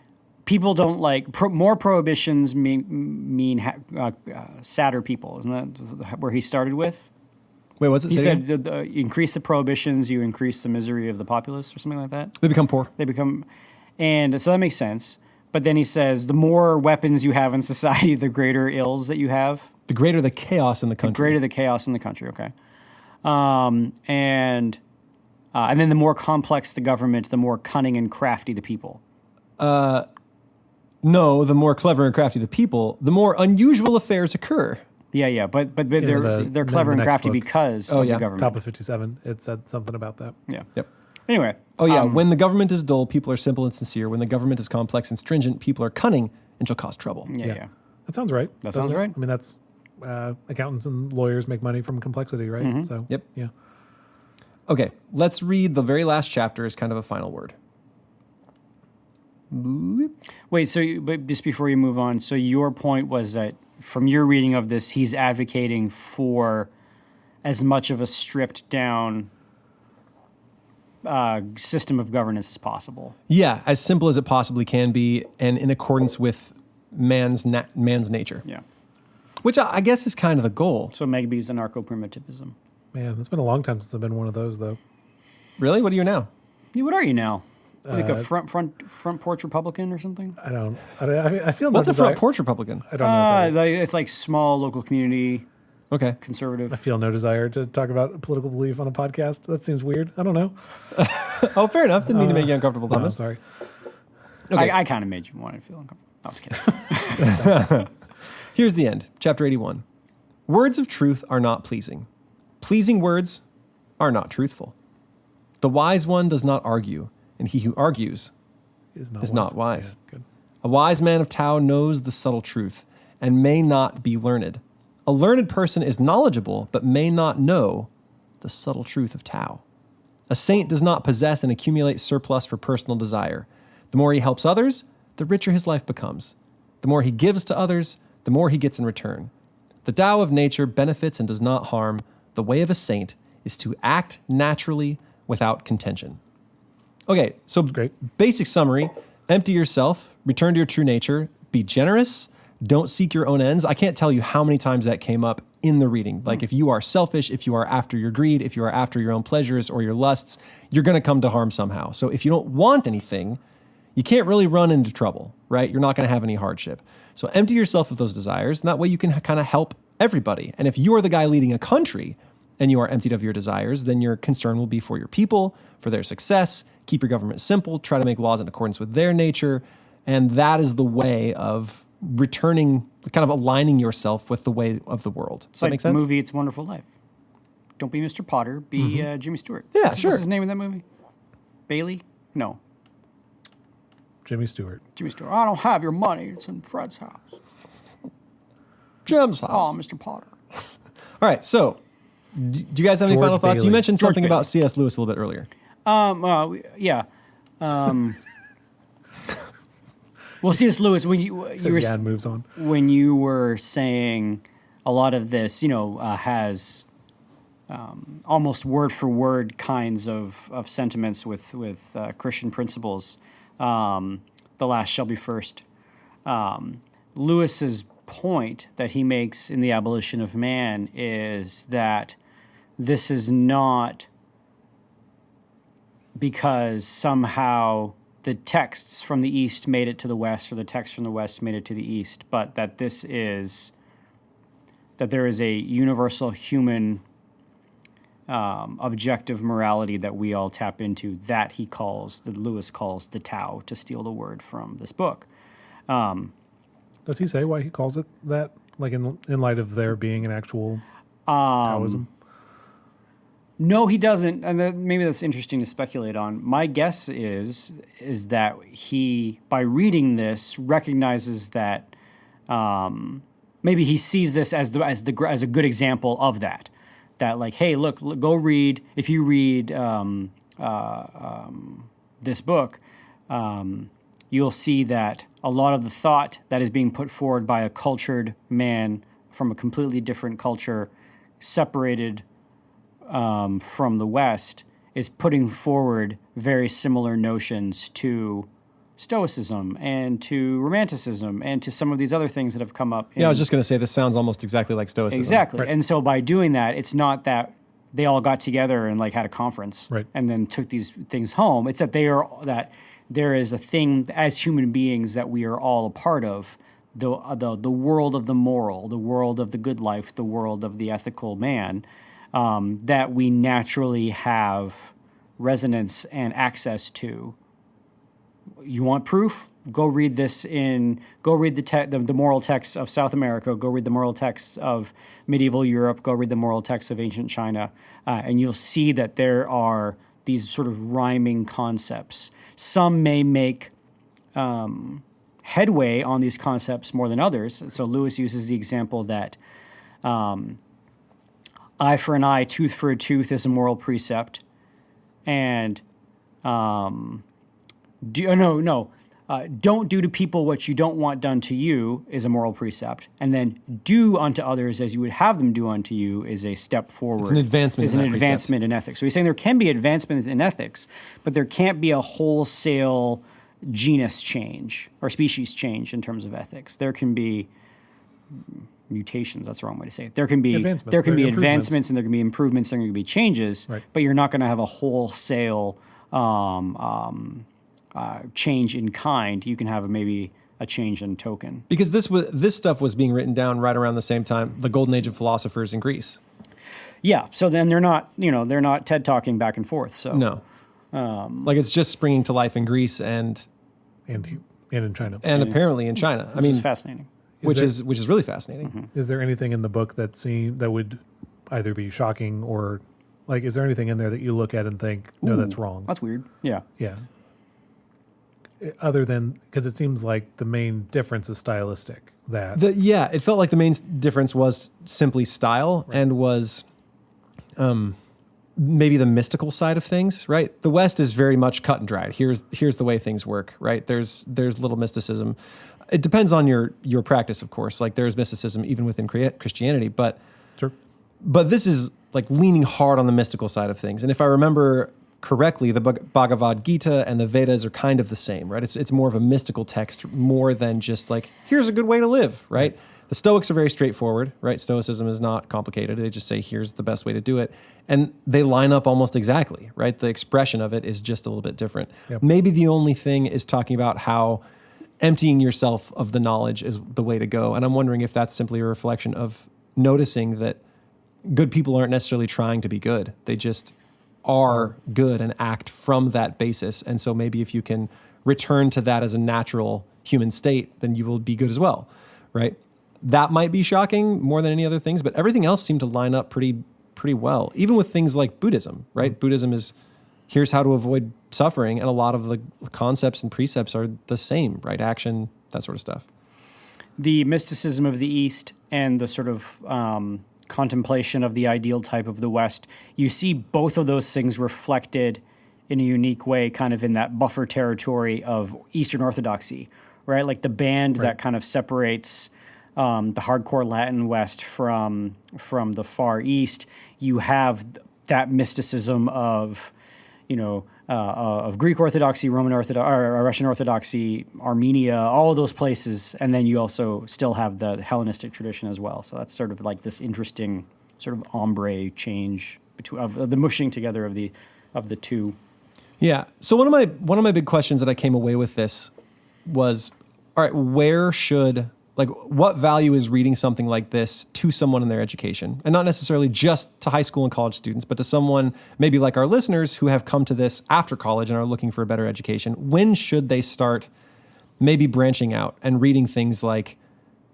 S1: people don't like more prohibitions mean sadder people. Isn't that where he started with?
S2: Wait, what's it
S1: He
S2: say
S1: said
S2: again?
S1: increase the prohibitions, you increase the misery of the populace, or something like that.
S2: They become poor.
S1: They become, and so that makes sense. But then he says the more weapons you have in society, the greater ills that you have.
S2: The greater the chaos in the country.
S1: Greater the chaos in the country. Okay. And then the more complex the government, the more cunning and crafty the people.
S2: No, the more clever and crafty the people, the more unusual affairs occur.
S1: Yeah, but they're
S3: the
S1: clever and
S3: next
S1: crafty
S3: book.
S1: because
S2: Oh,
S1: of
S2: yeah.
S1: the government.
S3: Top of 57, it said something about that.
S1: Yeah.
S2: Yep.
S1: Anyway.
S2: Oh, yeah. When the government is dull, people are simple and sincere. When the government is complex and stringent, people are cunning and shall cause trouble.
S1: Yeah.
S3: That sounds right.
S1: That
S3: doesn't
S1: sounds
S3: it?
S1: right.
S3: I mean, that's accountants and lawyers make money from complexity, right? So,
S2: Yep.
S3: Yeah.
S2: Okay, let's read the very last chapter as kind of a final word.
S1: Wait. But just before you move on, so your point was that from your reading of this, he's advocating for as much of a stripped down system of governance as possible.
S2: Yeah, as simple as it possibly can be, and in accordance with man's nature.
S1: Yeah.
S2: Which I guess is kind of the goal.
S1: So Megby's anarcho-primitivism.
S3: Man, it's been a long time since I've been one of those, though.
S2: Really? What are you now?
S1: Yeah, what are you now? Like a front porch Republican or something?
S3: I feel
S2: What's
S3: no
S2: a front
S3: desire-
S2: porch Republican?
S3: I don't know. What that is.
S1: It's like small local community
S2: Okay.
S1: conservative.
S3: I feel no desire to talk about political belief on a podcast. That seems weird. I don't know.
S2: Oh, fair enough. Didn't mean to make you uncomfortable,
S3: No,
S2: Thomas.
S3: sorry.
S2: Okay.
S1: I kind of made you want to feel uncomfortable. I was kidding.
S2: Here's the end. Chapter 81. Words of truth are not pleasing. Pleasing words are not truthful. The wise one does not argue, and he who argues is not wise.
S3: Yeah, good.
S2: A wise man of Tao knows the subtle truth and may not be learned. A learned person is knowledgeable but may not know the subtle truth of Tao. A saint does not possess and accumulate surplus for personal desire. The more he helps others, the richer his life becomes. The more he gives to others, the more he gets in return. The Tao of nature benefits and does not harm. The way of a saint is to act naturally without contention. Okay, so
S3: Great.
S2: basic summary, empty yourself, return to your true nature, be generous, don't seek your own ends. I can't tell you how many times that came up in the reading. Like if you are selfish, if you are after your greed, if you are after your own pleasures or your lusts, you're going to come to harm somehow. So if you don't want anything, you can't really run into trouble, right? You're not going to have any hardship. So empty yourself of those desires, and that way you can kind of help everybody. And if you are the guy leading a country and you are emptied of your desires, then your concern will be for your people, for their success. Keep your government simple, try to make laws in accordance with their nature. And that is the way of returning, kind of aligning yourself with the way of the world. Does
S1: It's
S2: that
S1: like
S2: make
S1: the
S2: sense?
S1: movie It's a Wonderful Life. Don't be Mr. Potter, be Jimmy Stewart.
S2: Yeah,
S1: What's
S2: sure.
S1: his name in that movie? Bailey? No,
S3: Jimmy Stewart.
S1: Jimmy Stewart. I don't have your money. It's in Fred's house.
S2: Jim's
S1: Oh,
S2: house.
S1: Mr. Potter.
S2: All right, so do you guys have any
S3: George
S2: final thoughts? You
S3: Bailey.
S2: mentioned
S1: George
S2: something
S1: Bailey.
S2: about C.S. Lewis a little bit earlier.
S1: Yeah. Well, C.S. Lewis, when you
S3: Says
S1: were
S3: yeah and moves on.
S1: when you were saying a lot of this, has almost word for word kinds of sentiments with Christian principles. The last shall be first. Lewis's point that he makes in The Abolition of Man is that this is not because somehow the texts from the East made it to the West or the texts from the West made it to the East, but that there is a universal human objective morality that we all tap into that Lewis calls the Tao, to steal the word from this book.
S3: Does he say why he calls it that? Like in light of there being an actual Taoism?
S1: No, he doesn't, and maybe that's interesting to speculate on. My guess is that he, by reading this, recognizes that maybe he sees this as a good example of that. That, like, hey, look, go read. If you read this book, you'll see that a lot of the thought that is being put forward by a cultured man from a completely different culture, separated from the West, is putting forward very similar notions to Stoicism and to Romanticism and to some of these other things that have come up.
S2: I was just going to say this sounds almost exactly like Stoicism.
S1: Exactly.
S3: Right.
S1: And so by doing that, it's not that they all got together and like had a conference
S3: right.
S1: and then took these things home. It's that there is a thing as human beings that we are all a part of, the world of the moral, the world of the good life, the world of the ethical man, that we naturally have resonance and access to. You want proof? Go read the moral texts of South America. Go read the moral texts of medieval Europe. Go read the moral texts of ancient China, and you'll see that there are these sort of rhyming concepts. Some may make headway on these concepts more than others. So Lewis uses the example that eye for an eye, tooth for a tooth is a moral precept, and don't do to people what you don't want done to you is a moral precept, and then do unto others as you would have them do unto you is a step forward.
S2: It's an advancement.
S1: In ethics. So he's saying there can be advancement in ethics, but there can't be a wholesale genus change or species change in terms of ethics. There can be mutations. That's the wrong way to say it. There can be advancements and there can be improvements. There can be changes,
S3: right.
S1: But you're not going to have a wholesale change in kind. You can have maybe a change in token.
S2: Because this stuff was being written down right around the same time, the golden age of philosophers in Greece.
S1: Yeah. So then they're not TED talking back and forth. So
S2: no, like it's just springing to life in Greece and
S3: in China
S2: and apparently in China.
S1: Which is fascinating.
S2: Which is really fascinating.
S3: Mm-hmm. Is there anything in the book that would either be shocking or like, is there anything in there that you look at and think, no, that's wrong?
S1: That's weird. Yeah.
S3: Yeah. Other than, because it seems like the main difference is stylistic.
S2: It felt like the main difference was simply style, right, and was maybe the mystical side of things, right? The West is very much cut and dried. Here's the way things work, right? There's little mysticism. It depends on your practice, of course. Like there's mysticism even within Christianity, but
S3: sure.
S2: But this is like leaning hard on the mystical side of things. And if I remember correctly, the Bhagavad Gita and the Vedas are kind of the same, right? It's more of a mystical text more than just like, here's a good way to live, right? The Stoics are very straightforward, right? Stoicism is not complicated. They just say, here's the best way to do it. And they line up almost exactly, right? The expression of it is just a little bit different.
S3: Yep.
S2: Maybe the only thing is talking about how emptying yourself of the knowledge is the way to go. And I'm wondering if that's simply a reflection of noticing that good people aren't necessarily trying to be good. They just are good and act from that basis. And so maybe if you can return to that as a natural human state, then you will be good as well, right? That might be shocking more than any other things, but everything else seemed to line up pretty well. Even with things like Buddhism, right? Mm-hmm. Buddhism is, here's how to avoid suffering, and a lot of the concepts and precepts are the same, right? Action, that sort of stuff.
S1: The mysticism of the East and the sort of contemplation of the ideal type of the West, you see both of those things reflected in a unique way, kind of in that buffer territory of Eastern Orthodoxy, right? Like the band that kind of separates the hardcore Latin West from the Far East, you have that mysticism of, of Greek Orthodoxy, Roman Orthodoxy, or Russian Orthodoxy, Armenia, all of those places, and then you also still have the Hellenistic tradition as well. So that's sort of like this interesting sort of ombre change between of the mushing together of the two.
S2: Yeah. So one of my big questions that I came away with this was, all right, what value is reading something like this to someone in their education? And not necessarily just to high school and college students, but to someone maybe like our listeners who have come to this after college and are looking for a better education. When should they start maybe branching out and reading things like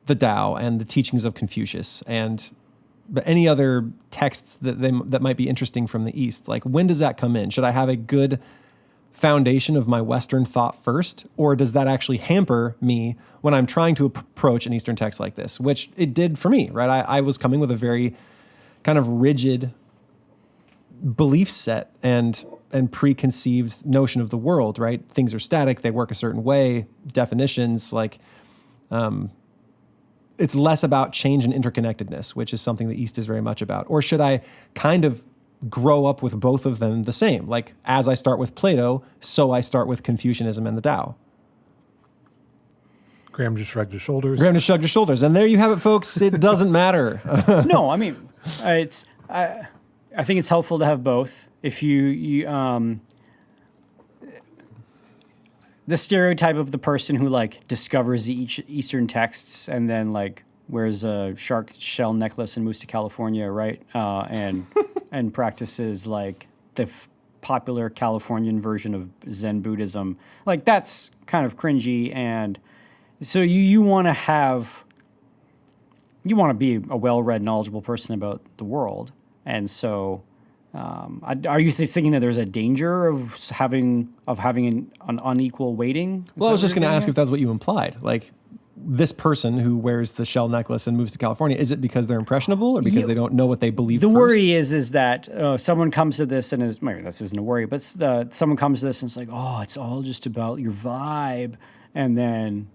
S2: the Tao and the teachings of Confucius and any other texts that might be interesting from the East? Like, when does that come in? Should I have a good foundation of my Western thought first, or does that actually hamper me when I'm trying to approach an Eastern text like this, which it did for me, right? I was coming with a very kind of rigid belief set and preconceived notion of the world, right? Things are static, they work a certain way, definitions, like it's less about change and interconnectedness, which is something the East is very much about. Or should I kind of grow up with both of them the same? Like, as I start with Plato, so I start with Confucianism and the Tao.
S3: Graham just shrugged his shoulders.
S2: And there you have it, folks. It doesn't matter.
S1: No, I mean, I think it's helpful to have both. If you the stereotype of the person who like discovers the Eastern texts and then like wears a shark shell necklace and moves to California, right? And practices like the popular Californian version of Zen Buddhism. Like, that's kind of cringy. And so you want to be a well-read, knowledgeable person about the world. And so are you thinking that there's a danger of having an unequal weighting?
S2: Well, I was just going to ask if that's what you implied. Like, this person who wears the shell necklace and moves to California, is it because they're impressionable or because they don't know what they believe
S1: The
S2: first?
S1: worry is that someone comes to this and is, maybe this isn't a worry, but someone comes to this and it's like, oh, it's all just about your vibe. And then,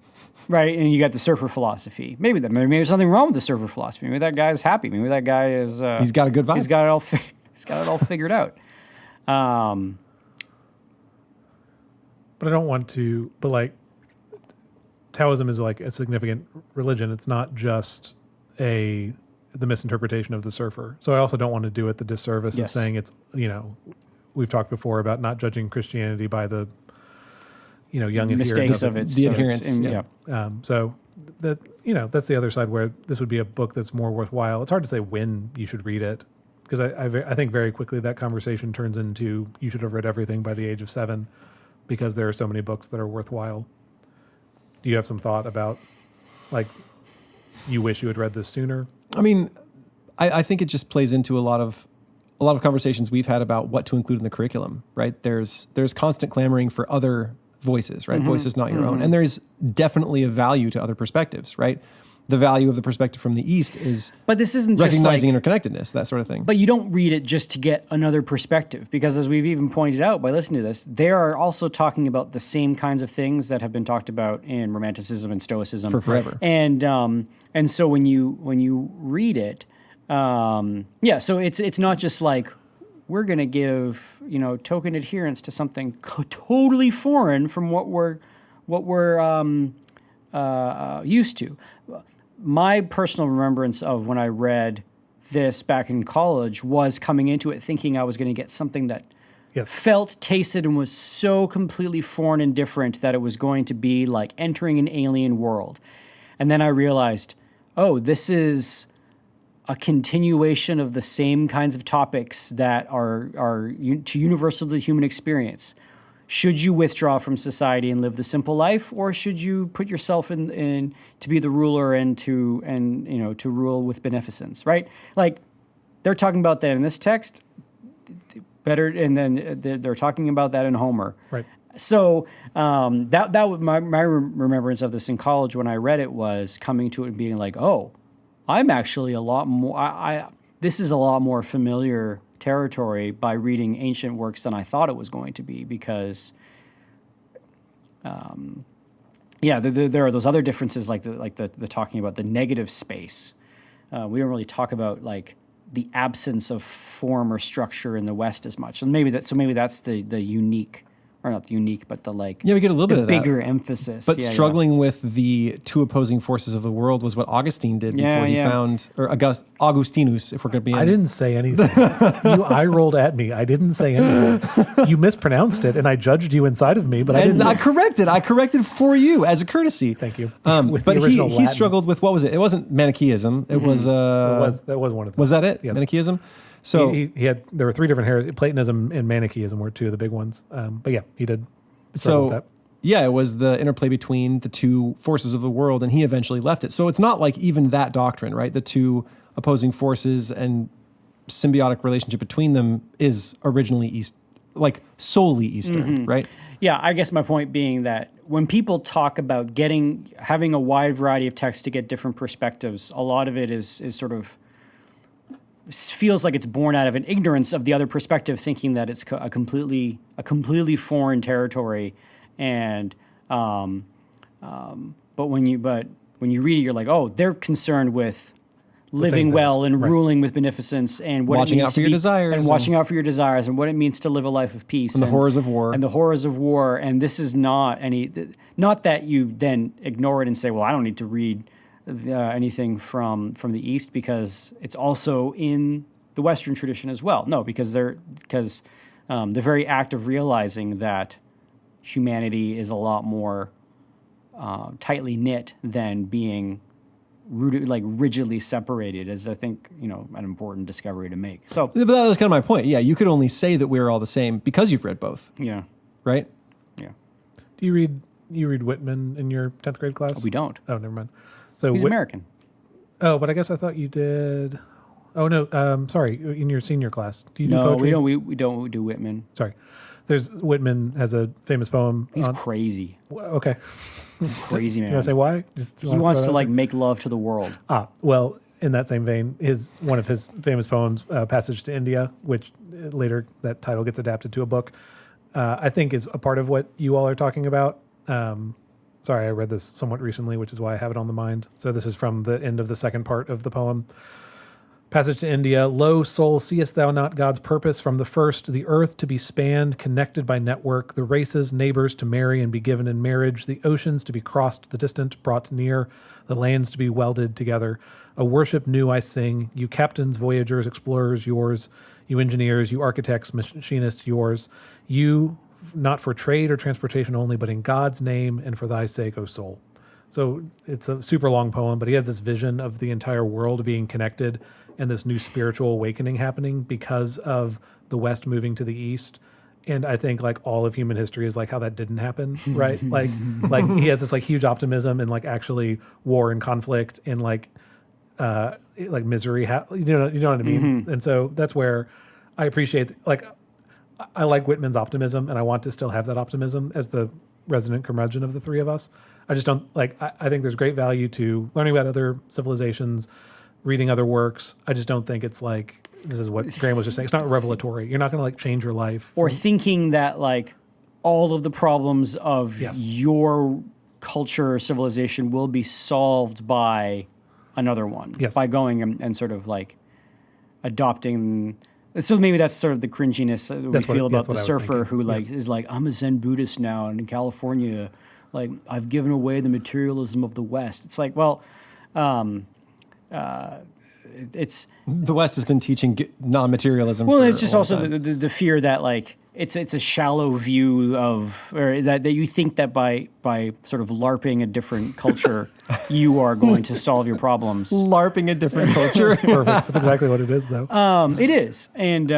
S1: right, and you got the surfer philosophy. Maybe there's something wrong with the surfer philosophy. Maybe that guy's happy. Maybe that guy is...
S2: he's got a good vibe.
S1: He's got it all figured out.
S3: But I don't want to, but like, Taoism is like a significant religion. It's not just the misinterpretation of the surfer. So I also don't want to do it the disservice of saying it's, we've talked before about not judging Christianity by the, young
S1: mistakes
S3: adherents.
S1: of it.
S2: The adherence.
S1: Yeah.
S3: So that, that's the other side where this would be a book that's more worthwhile. It's hard to say when you should read it, because I think very quickly that conversation turns into you should have read everything by the age of 7 because there are so many books that are worthwhile. Do you have some thought about, like, you wish you had read this sooner?
S2: I mean, I think it just plays into a lot of conversations we've had about what to include in the curriculum, right? There's constant clamoring for other voices, right? Mm-hmm. Voices not your own. And there's definitely a value to other perspectives, right? The value of the perspective from the East is
S1: but this isn't
S2: recognizing
S1: just like,
S2: interconnectedness, that sort of thing.
S1: But you don't read it just to get another perspective, because as we've even pointed out by listening to this, they are also talking about the same kinds of things that have been talked about in Romanticism and Stoicism
S2: for forever.
S1: And so when you read it, so it's not just like we're going to give token adherence to something totally foreign from what we're used to. My personal remembrance of when I read this back in college was coming into it thinking I was going to get something that felt, tasted, and was so completely foreign and different that it was going to be like entering an alien world. And then I realized, oh, this is a continuation of the same kinds of topics that are universal to the human experience. Should you withdraw from society and live the simple life, or should you put yourself in to be the ruler and to rule with beneficence, right? Like, they're talking about that in this text better, and then they're talking about that in Homer.
S3: Right.
S1: So that was my remembrance of this in college when I read it, was coming to it and being like, oh, I'm actually a lot more. This is a lot more familiar territory by reading ancient works than I thought it was going to be, because Yeah, there are those other differences, like the talking about the negative space. We don't really talk about like the absence of form or structure in the West as much, and maybe that's the unique, or not unique, but the like.
S2: Yeah, we get a little bit of that.
S1: Bigger emphasis.
S2: But struggling with the two opposing forces of the world was what Augustine did before he found, or Augustinus, if we're going to be.
S3: I didn't say anything. You eye rolled at me. I didn't say anything. You mispronounced it, and I judged you inside of me. But I didn't.
S2: I corrected for you as a courtesy.
S3: Thank you.
S2: But he struggled with, what was it? It wasn't Manichaeism. It was.
S3: That was one of them.
S2: Was that it?
S3: Yeah.
S2: Manichaeism. So
S3: he had, there were three different heresies. Platonism and Manichaeism were two of the big ones. But yeah, he did struggle with that.
S2: Yeah, it was the interplay between the two forces of the world, and he eventually left it. So it's not like even that doctrine, right? The two opposing forces and symbiotic relationship between them is originally solely Eastern, right?
S1: Yeah, I guess my point being that when people talk about having a wide variety of texts to get different perspectives, a lot of it is sort of feels like it's born out of an ignorance of the other perspective, thinking that it's a completely foreign territory, and but when you read it, you're like, oh, they're concerned with living well and ruling with beneficence, and what
S2: watching
S1: it means
S2: out for your desires,
S1: and watching out for your desires, and what it means to live a life of peace,
S2: and the horrors of war,
S1: and this is not that you then ignore it and say, well, I don't need to read anything from the East because it's also in the Western tradition as well. No, because the very act of realizing that humanity is a lot more tightly knit than being rooted, like rigidly separated, is, I think, an important discovery to make. So,
S2: but that was kind of my point. Yeah, you could only say that we're all the same because you've read both.
S1: Yeah.
S2: Right.
S1: Yeah.
S3: Do you read Whitman in your 10th grade class?
S1: We don't.
S3: Oh, never mind. So
S1: he's American.
S3: Oh, but I guess I thought you did. Oh no, sorry. In your senior class, do you do poetry?
S1: No, we don't do Whitman.
S3: Sorry, Whitman has a famous poem.
S1: He's crazy.
S3: Okay,
S1: crazy man.
S3: You want to say why?
S1: He wants to make love to the world.
S3: Well, in that same vein, one of his famous poems, "Passage to India," which later that title gets adapted to a book, I think is a part of what you all are talking about. Sorry, I read this somewhat recently, which is why I have it on the mind. So this is from the end of the second part of the poem. Passage to India. Lo, soul, seest thou not God's purpose from the first, the earth to be spanned, connected by network, the races, neighbors to marry and be given in marriage, the oceans to be crossed, the distant brought near, the lands to be welded together. A worship new I sing, you captains, voyagers, explorers, yours, you engineers, you architects, machinists, yours, you not for trade or transportation only, but in God's name and for thy sake, O soul. So it's a super long poem, but he has this vision of the entire world being connected and this new spiritual awakening happening because of the West moving to the East. And I think all of human history is how that didn't happen, right? like he has this huge optimism and actually war and conflict and misery. You know what I mean? And so that's where I appreciate I like Whitman's optimism, and I want to still have that optimism as the resident curmudgeon of the three of us. I just don't I think there's great value to learning about other civilizations, reading other works. I just don't think it's this is what Graham was just saying. It's not revelatory. You're not going to change your life.
S1: Or thinking that all of the problems of your culture or civilization will be solved by another one.
S3: Yes.
S1: By going and sort of adopting. So maybe that's sort of the cringiness we feel about the surfer who is I'm a Zen Buddhist now, and in California, I've given away the materialism of the West. It's it's
S2: the West has been teaching non-materialism.
S1: Well, it's just also the fear that it's a shallow view of, or that you think that by sort of LARPing a different culture, you are going to solve your problems.
S2: LARPing a different culture.
S3: Perfect. That's exactly what it is, though.
S1: It is, and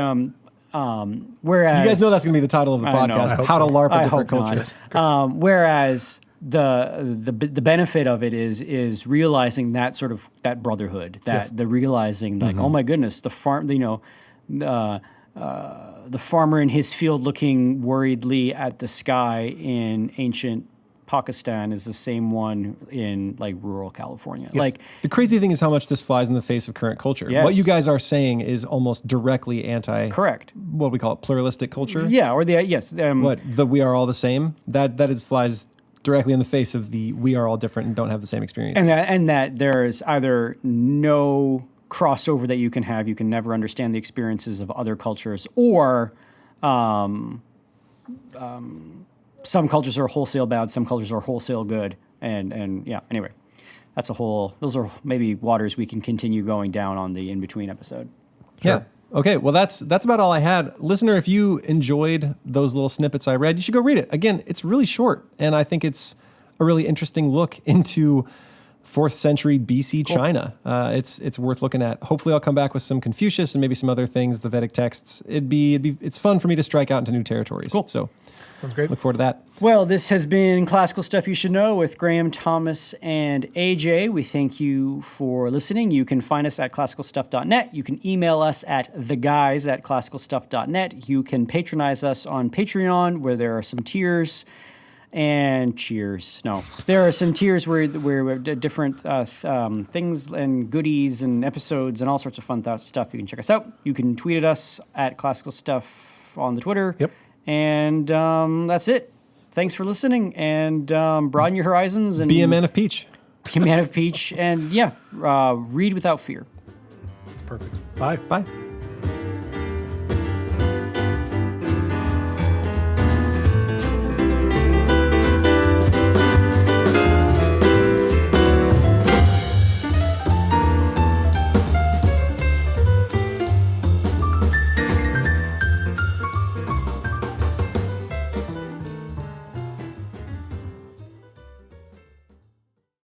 S1: whereas
S2: you guys know that's going to be the title of the podcast: How to LARP a different culture.
S1: Whereas the benefit of it is realizing that sort of that brotherhood, the realizing oh my goodness, the farm, the farmer in his field looking worriedly at the sky in ancient Pakistan is the same one in rural California.
S2: Yes. The crazy thing is how much this flies in the face of current culture.
S1: Yes.
S2: What you guys are saying is almost directly anti.
S1: Correct.
S2: What we call it, pluralistic culture.
S1: Yeah, or the yes.
S2: We are all the same. That flies directly in the face of we are all different and don't have the same experience.
S1: And that there's either no crossover that you can have. You can never understand the experiences of other cultures, or some cultures are wholesale bad, some cultures are wholesale good. And yeah, anyway, those are maybe waters we can continue going down on the in-between episode.
S2: Sure. Yeah. Okay, well, that's about all I had. Listener, if you enjoyed those little snippets I read, you should go read it. Again, it's really short, and I think it's a really interesting look into 4th century BC China. It's worth looking at. Hopefully, I'll come back with some Confucius and maybe some other things, the Vedic texts. It's fun for me to strike out into new territories.
S1: Cool.
S2: So,
S3: Sounds great.
S2: look forward to that.
S1: Well, this has been Classical Stuff You Should Know with Graham, Thomas, and AJ. We thank you for listening. You can find us at classicalstuff.net. You can email us at theguys@classicalstuff.net. You can patronize us on Patreon, where there are some tiers and cheers. No, there are some tiers where different things and goodies and episodes and all sorts of fun stuff. You can check us out. You can tweet at us at Classical Stuff on the Twitter.
S3: Yep.
S1: And that's it. Thanks for listening, and broaden your horizons. And
S2: Be a man of peach.
S1: Be a man of peach. And yeah, read without fear.
S3: That's perfect. Bye.
S2: Bye.